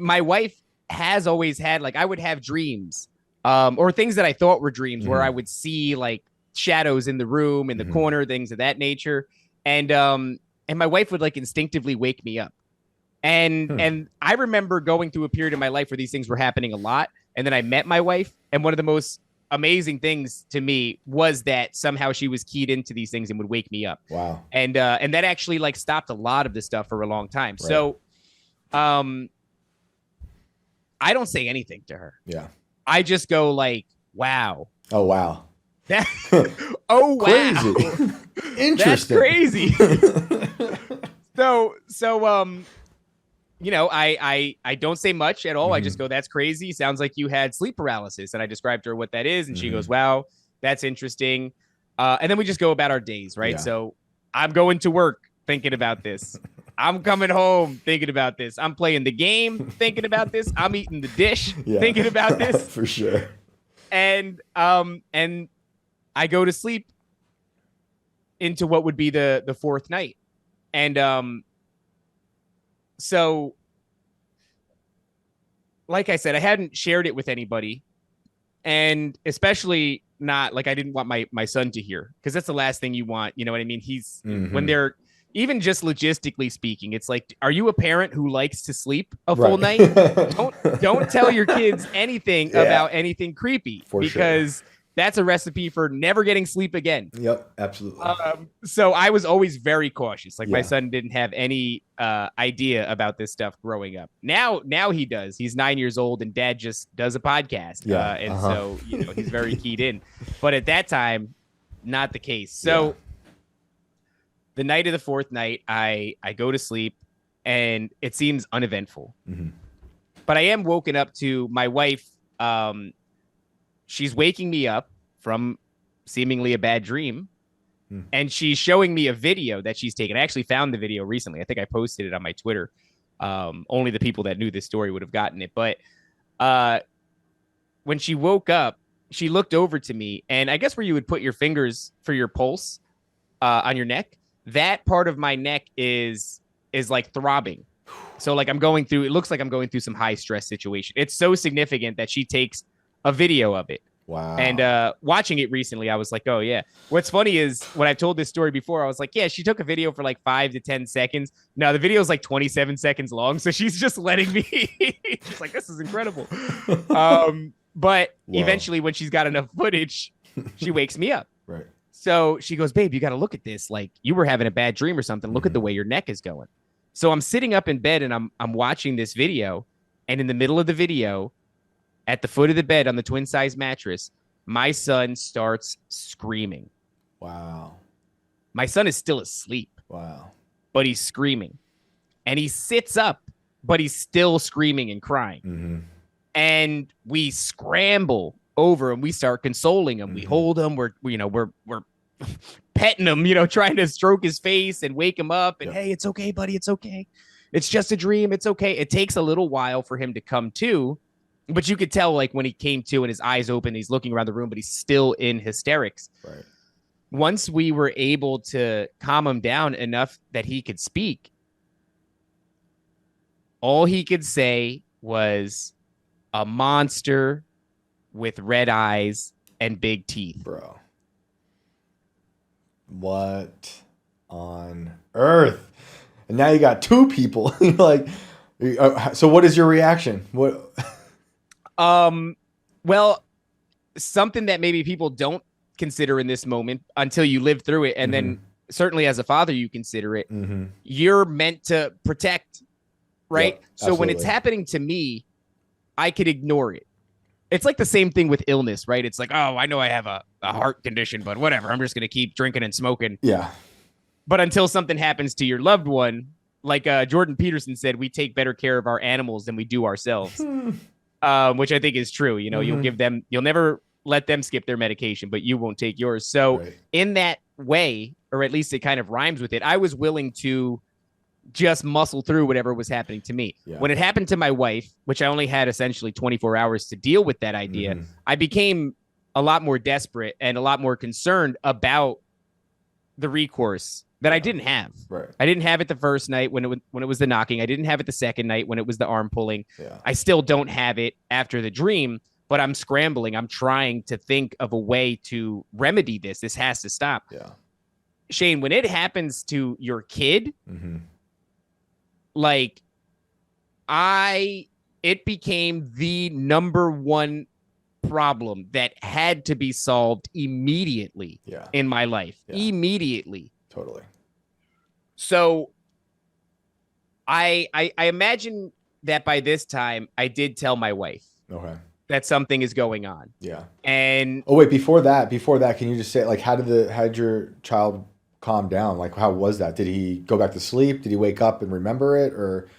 my wife has always had, like, I would have dreams, or things that I thought were dreams where I would see like shadows in the room, in the corner, things of that nature. And my wife would like instinctively wake me up. And I remember going through a period in my life where these things were happening a lot. And then I met my wife, and one of the most amazing things to me was that somehow she was keyed into these things and would wake me up. Wow. And that actually like stopped a lot of this stuff for a long time. Right. So I don't say anything to her. Yeah. I just go like, wow. Oh, wow. That, oh, wow. Crazy. Interesting. That's crazy. So, you know, I don't say much at all. I just go, that's crazy. Sounds like you had sleep paralysis. And I described to her what that is. And she goes, wow, that's interesting. And then we just go about our days, right? Yeah. So I'm going to work thinking about this. I'm coming home thinking about this. I'm playing the game thinking about this. I'm eating the dish thinking about this. For sure. And I go to sleep into what would be the fourth night. And so, like I said, I hadn't shared it with anybody, and especially not like I didn't want my son to hear, because that's the last thing you want. You know what I mean? He's when they're even just logistically speaking, it's like, are you a parent who likes to sleep a full night? Don't tell your kids anything about anything creepy, because that's a recipe for never getting sleep again. Yep, absolutely. So I was always very cautious. Like my son didn't have any idea about this stuff growing up. Now he does. He's 9 years old, and dad just does a podcast. So, you know, he's very keyed in. But at that time, not the case. So the night of the fourth night, I go to sleep, and it seems uneventful. But I am woken up to my wife. She's waking me up from seemingly a bad dream, and she's showing me a video that she's taken. I actually found the video recently. I think I posted it on my Twitter. Only the people that knew this story would have gotten it. But when she woke up, she looked over to me, and I guess where you would put your fingers for your pulse on your neck, that part of my neck is like throbbing. So like it looks like I'm going through some high stress situation. It's so significant that she takes a video of it. Wow. And watching it recently, I was like, oh yeah. What's funny is when I've told this story before, I was like, yeah, she took a video for like 5 to 10 seconds. Now the video is like 27 seconds long. So she's just letting me, she's like, this is incredible. But eventually when she's got enough footage, she wakes me up. Right. So she goes, babe, you got to look at this. Like you were having a bad dream or something. Look at the way your neck is going. So I'm sitting up in bed, and I'm watching this video, and in the middle of the video, at the foot of the bed on the twin size mattress, my son starts screaming. Wow. My son is still asleep. Wow. But he's screaming. And he sits up, but he's still screaming and crying. And we scramble over him. We start consoling him. We hold him. We're petting him, trying to stroke his face and wake him up. And hey, it's okay, buddy. It's okay. It's just a dream. It's okay. It takes a little while for him to come to. But you could tell, like, when he came to and his eyes open, he's looking around the room, but he's still in hysterics. Right. Once we were able to calm him down enough that he could speak, all he could say was a monster with red eyes and big teeth. Bro. What on earth? And now you got two people. Like, so what is your reaction? What? Well, something that maybe people don't consider in this moment until you live through it. And then certainly as a father, you consider it. You're meant to protect, right? Yep, so when it's happening to me, I could ignore it. It's like the same thing with illness, right? It's like, oh, I know I have a heart condition, but whatever. I'm just going to keep drinking and smoking. Yeah. But until something happens to your loved one, like Jordan Peterson said, we take better care of our animals than we do ourselves. Which I think is true. You'll never let them skip their medication, but you won't take yours. So in that way, or at least it kind of rhymes with it, I was willing to just muscle through whatever was happening to me. Yeah. When it happened to my wife, which I only had essentially 24 hours to deal with that idea, I became a lot more desperate and a lot more concerned about the recourse that I didn't have. Right. I didn't have it the first night when it was the knocking. I didn't have it the second night when it was the arm pulling. Yeah. I still don't have it after the dream, but I'm scrambling. I'm trying to think of a way to remedy this. This has to stop. Yeah. Shane, when it happens to your kid, like it became the number one problem that had to be solved immediately in my life. Immediately. Totally. So I imagine that by this time I did tell my wife that something is going on. Yeah. And wait, before that, can you just say, like, how did your child calm down? Like, how was that? Did he go back to sleep? Did he wake up and remember it? Or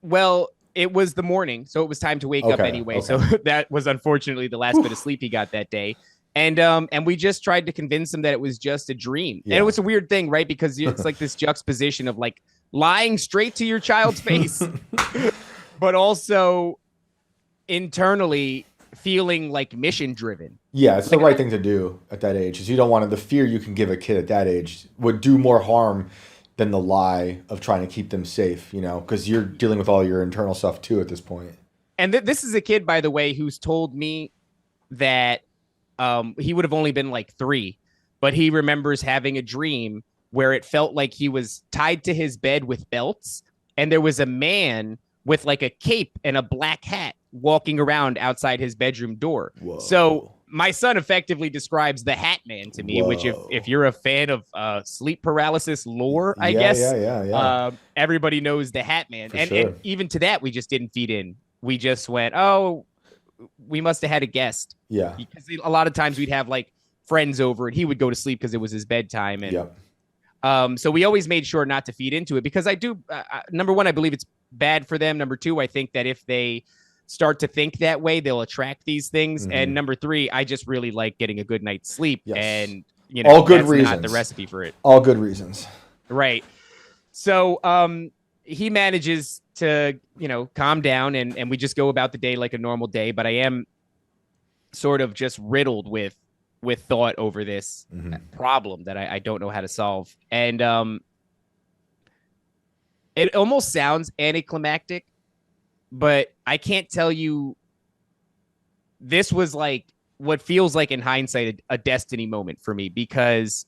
well, it was the morning, so it was time to wake up anyway. So that was unfortunately the last bit of sleep he got that day. And we just tried to convince him that it was just a dream. And it was a weird thing, right? Because it's like this juxtaposition of like lying straight to your child's face, but also internally feeling like mission driven. Yeah, it's the right thing to do at that age, because you don't want the fear you can give a kid at that age would do more harm than the lie of trying to keep them safe, because you're dealing with all your internal stuff too at this point. And this is a kid, by the way, who's told me that he would have only been like 3, but he remembers having a dream where it felt like he was tied to his bed with belts, and there was a man with like a cape and a black hat walking around outside his bedroom door. Whoa. So my son effectively describes the Hat Man to me, which if you're a fan of sleep paralysis lore, I guess, everybody knows the Hat Man. And even to that, we just didn't feed in. We just went, oh, we must have had a guest. Yeah. Because a lot of times we'd have like friends over and he would go to sleep because it was his bedtime. And so we always made sure not to feed into it, because I do, number one, I believe it's bad for them. Number two, I think that if they start to think that way, they'll attract these things. And number 3, I just really like getting a good night's sleep. And all good that's reasons. Not the recipe for it. All good reasons. Right. So he manages to calm down, and we just go about the day like a normal day. But I am sort of just riddled with thought over this problem that I don't know how to solve. And it almost sounds anticlimactic, but I can't tell you. This was like what feels like in hindsight a destiny moment for me, because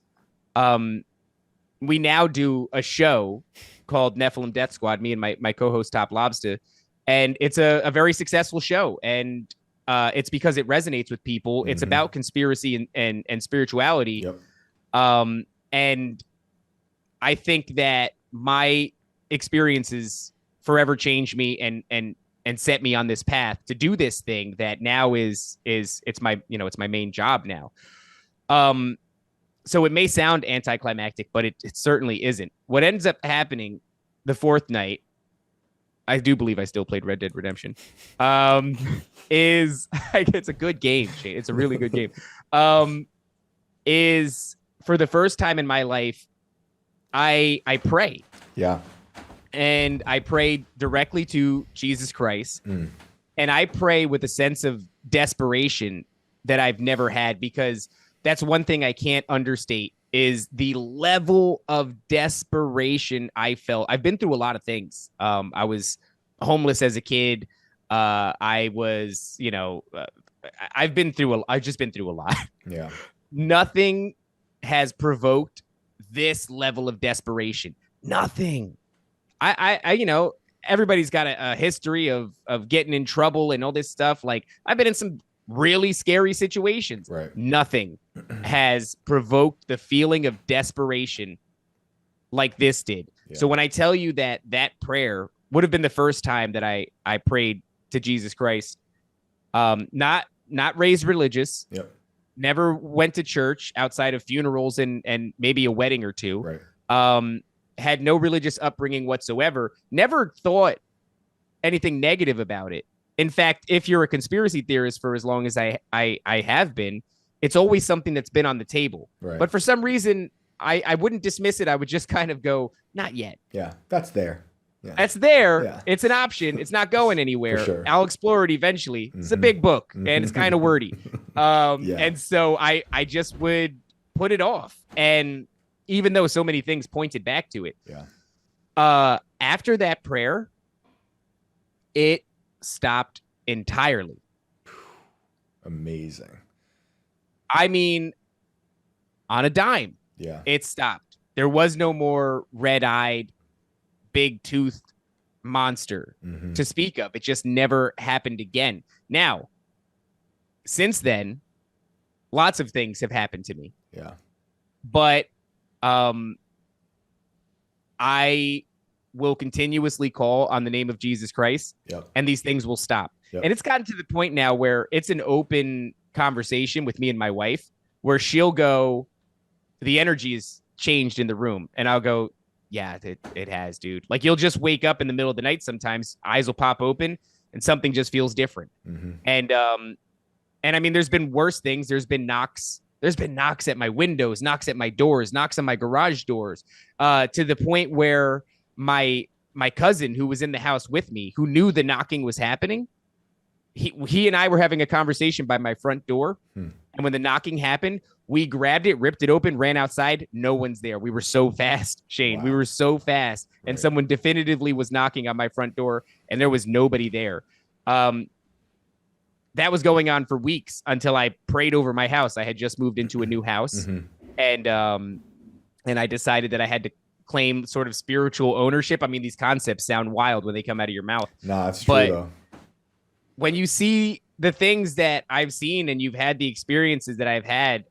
we now do a show called Nephilim Death Squad, me and my co-host Top Lobster, and it's a very successful show, and it's because it resonates with people. It's about conspiracy and spirituality. And I think that my experiences forever changed me and set me on this path to do this thing that now is it's my main job now. So it may sound anticlimactic, but it certainly isn't. What ends up happening the 4th night, I do believe I still played Red Dead Redemption, is it's a good game, Shane. It's a really good game. Is for the first time in my life, I pray. Yeah. And I pray directly to Jesus Christ. And I pray with a sense of desperation that I've never had, because that's one thing I can't understate, is the level of desperation I felt. I've been through a lot of things. I was homeless as a kid. I was, I've just been through a lot. Yeah. Nothing has provoked this level of desperation. Nothing. I everybody's got a history of getting in trouble and all this stuff. Like, I've been in some really scary situations. Right. Nothing has provoked the feeling of desperation like this did. Yeah. So when I tell you that prayer would have been the first time that I prayed to Jesus Christ, not raised religious, never went to church outside of funerals and maybe a wedding or two. Right. Had no religious upbringing whatsoever, never thought anything negative about it. In fact, if you're a conspiracy theorist for as long as I have been, it's always something that's been on the table. Right. But for some reason, I wouldn't dismiss it. I would just kind of go, not yet. Yeah, that's there. Yeah. That's there. Yeah. It's an option. It's not going anywhere. Sure. I'll explore it eventually. It's a big book, and it's kind of wordy. And so I just would put it off. And even though so many things pointed back to it. Yeah. After that prayer, it stopped entirely. Amazing. I mean, on a dime. Yeah. It stopped. There was no more red-eyed, big-toothed monster to speak of. It just never happened again. Now, since then, lots of things have happened to me. Yeah. But I will continuously call on the name of Jesus Christ, and these things will stop. And it's gotten to the point now where it's an open conversation with me and my wife, where she'll go, the energy is changed in the room, and I'll go, yeah, it has, dude. Like, you'll just wake up in the middle of the night sometimes, eyes will pop open, and something just feels different. And I mean, there's been worse things. There's been knocks. There's been knocks at my windows, knocks at my doors, knocks on my garage doors, to the point where my cousin, who was in the house with me, who knew the knocking was happening, he and I were having a conversation by my front door. And when the knocking happened, we grabbed it, ripped it open, ran outside. No one's there. We were so fast, Shane. Wow. We were so fast. And someone definitively was knocking on my front door, and there was nobody there. That was going on for weeks until I prayed over my house. I had just moved into a new house, and I decided that I had to claim sort of spiritual ownership. I mean, these concepts sound wild when they come out of your mouth. No, it's true, though. When you see the things that I've seen and you've had the experiences that I've had,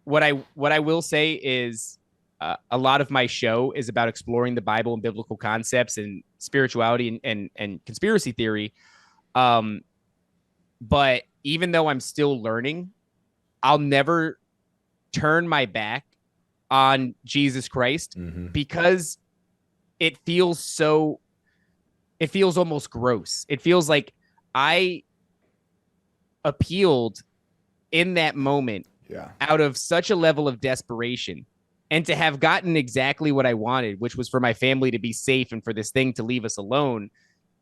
what I will say is a lot of my show is about exploring the Bible and biblical concepts and spirituality and conspiracy theory. But even though I'm still learning, I'll never turn my back on Jesus Christ, because it feels almost gross. It feels like I appealed in that moment out of such a level of desperation, and to have gotten exactly what I wanted, which was for my family to be safe and for this thing to leave us alone,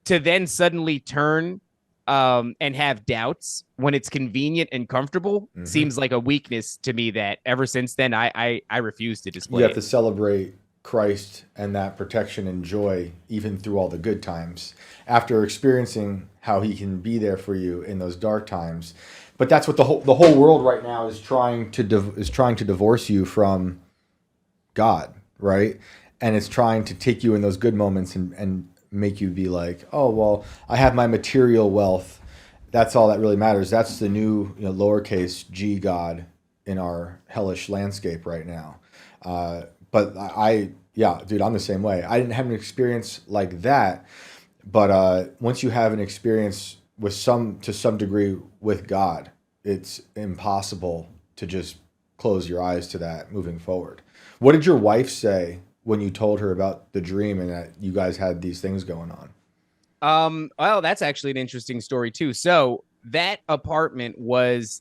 to then suddenly turn and have doubts when it's convenient and comfortable seems like a weakness to me that ever since then I refuse to display. You have to celebrate Christ and that protection and joy even through all the good times, after experiencing how he can be there for you in those dark times. But that's what the whole world right now is trying to divorce you from God, right? And it's trying to take you in those good moments and make you be like, oh, well, I have my material wealth. That's all that really matters. That's the new, lowercase g God in our hellish landscape right now. But dude, I'm the same way. I didn't have an experience like that. But once you have an experience to some degree with God, it's impossible to just close your eyes to that moving forward. What did your wife say when you told her about the dream and that you guys had these things going on? Well, that's actually an interesting story too. So that apartment was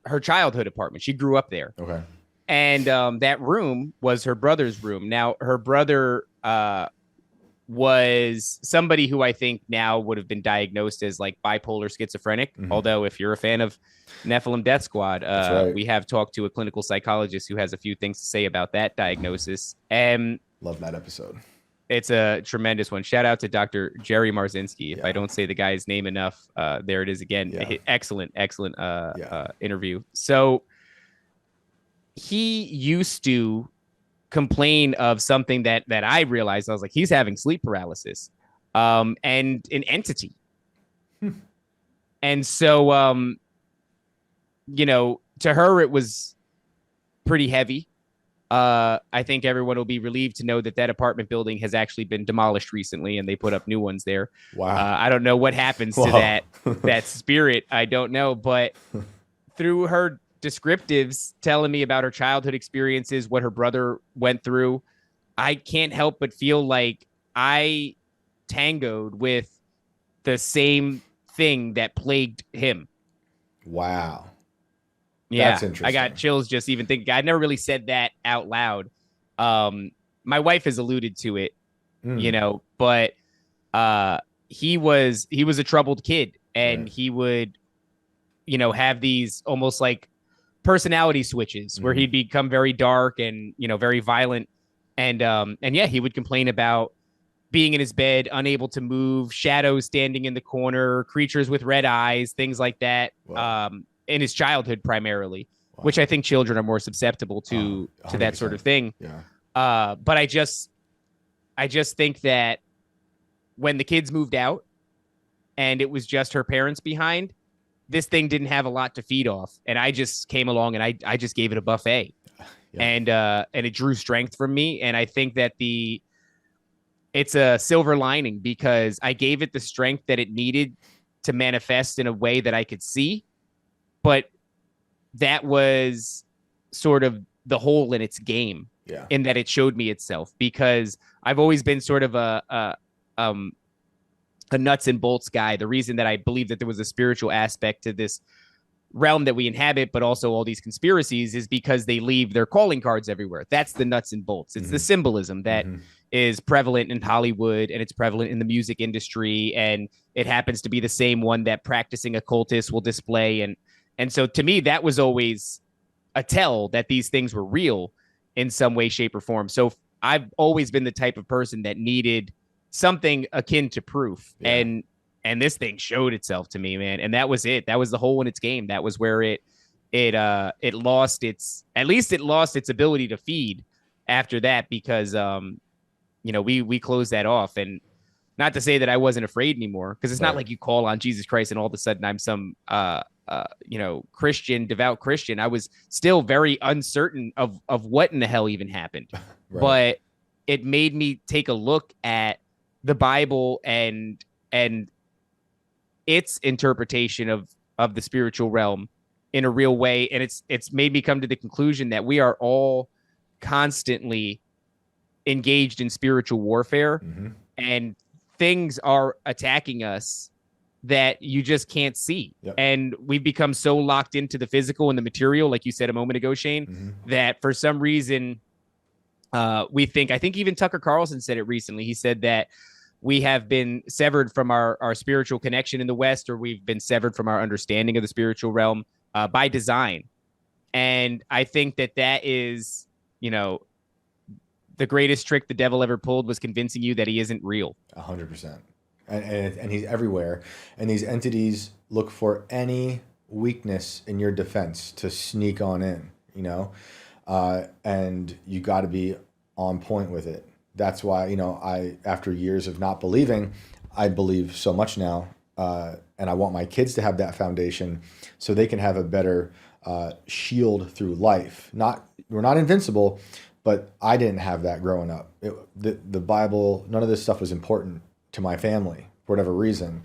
her childhood apartment. She grew up there. Okay. And that room was her brother's room. Now, her brother was somebody who I think now would have been diagnosed as like bipolar schizophrenic. Although if you're a fan of Nephilim Death Squad, we have talked to a clinical psychologist who has a few things to say about that diagnosis. Love that episode. It's a tremendous one. Shout out to Dr. Jerry Marzinski. If I don't say the guy's name enough, there it is again. Yeah. Excellent interview. So he used to complain of something that I realized. I was like, he's having sleep paralysis, and an entity. And so, to her, it was pretty heavy. I think everyone will be relieved to know that apartment building has actually been demolished recently, and they put up new ones there. Wow. I don't know what happens to that spirit. I don't know, but through her descriptives telling me about her childhood experiences, what her brother went through, I can't help but feel like I tangoed with the same thing that plagued him. Wow. Yeah, that's interesting. I got chills just even thinking. I never really said that out loud. My wife has alluded to it, but he was a troubled kid, and he would, have these almost like personality switches where he'd become very dark and, you know, very violent. And yeah, he would complain about being in his bed, unable to move, shadows standing in the corner, creatures with red eyes, things like that. Wow. In his childhood primarily, Wow. which I think children are more susceptible to that sort of thing. Yeah. But I just think that when the kids moved out and it was just her parents behind, this thing didn't have a lot to feed off. And I just came along and I just gave it a buffet. Yeah. And it drew strength from me. And I think that it's a silver lining because I gave it the strength that it needed to manifest in a way that I could see. But that was sort of the hole in its game, in that it showed me itself, because I've always been sort of a nuts and bolts guy. The reason that I believe that there was a spiritual aspect to this realm that we inhabit, but also all these conspiracies, is because they leave their calling cards everywhere. That's the nuts and bolts. It's the symbolism that is prevalent in Hollywood, and it's prevalent in the music industry, and it happens to be the same one that practicing occultists will display. And so to me, that was always a tell that these things were real in some way, shape, or form. So I've always been the type of person that needed something akin to proof. And this thing showed itself to me, man. And that was it. That was the hole in its game. That was where it lost its ability to feed after that, because you know, we closed that off. And not to say that I wasn't afraid anymore, because it's not like you call on Jesus Christ and all of a sudden I'm some you know, devout Christian. I was still very uncertain of what in the hell even happened. But it made me take a look at the Bible and its interpretation of the spiritual realm in a real way. And it's made me come to the conclusion that we are all constantly engaged in spiritual warfare, and things are attacking us that you just can't see. And we've become so locked into the physical and the material, like you said a moment ago, Shane, that for some reason we think, I think even Tucker Carlson said it recently. He said that we have been severed from our spiritual connection in the West, or we've been severed from our understanding of the spiritual realm by design. And I think that is, you know, the greatest trick the devil ever pulled was convincing you that he isn't real. 100%. And he's everywhere. And these entities look for any weakness in your defense to sneak on in, you know, and you got to be on point with it. That's why, you know, after years of not believing, I believe so much now. And I want my kids to have that foundation so they can have a better shield through life. We're not invincible, but I didn't have that growing up. The Bible, none of this stuff was important to my family for whatever reason.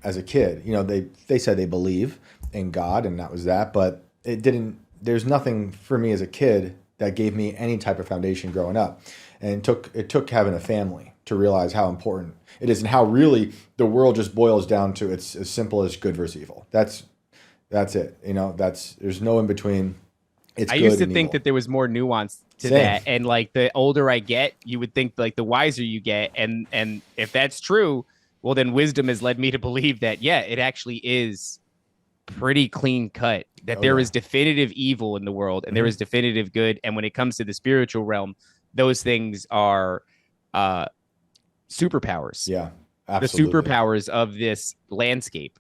As a kid, you know, they said they believe in God, and that was that, but it didn't. There's nothing for me as a kid that gave me any type of foundation growing up. And it took having a family to realize how important it is, and how really the world just boils down to it's as simple as good versus evil. That's it. You know, there's no in between. I used to think that there was more nuance to that, and like the older I get, you would think like the wiser you get, and if that's true, well then wisdom has led me to believe that it actually is pretty clean cut, that there is definitive evil in the world and there is definitive good. And when it comes to the spiritual realm, those things are superpowers. Yeah, absolutely. The superpowers of this landscape.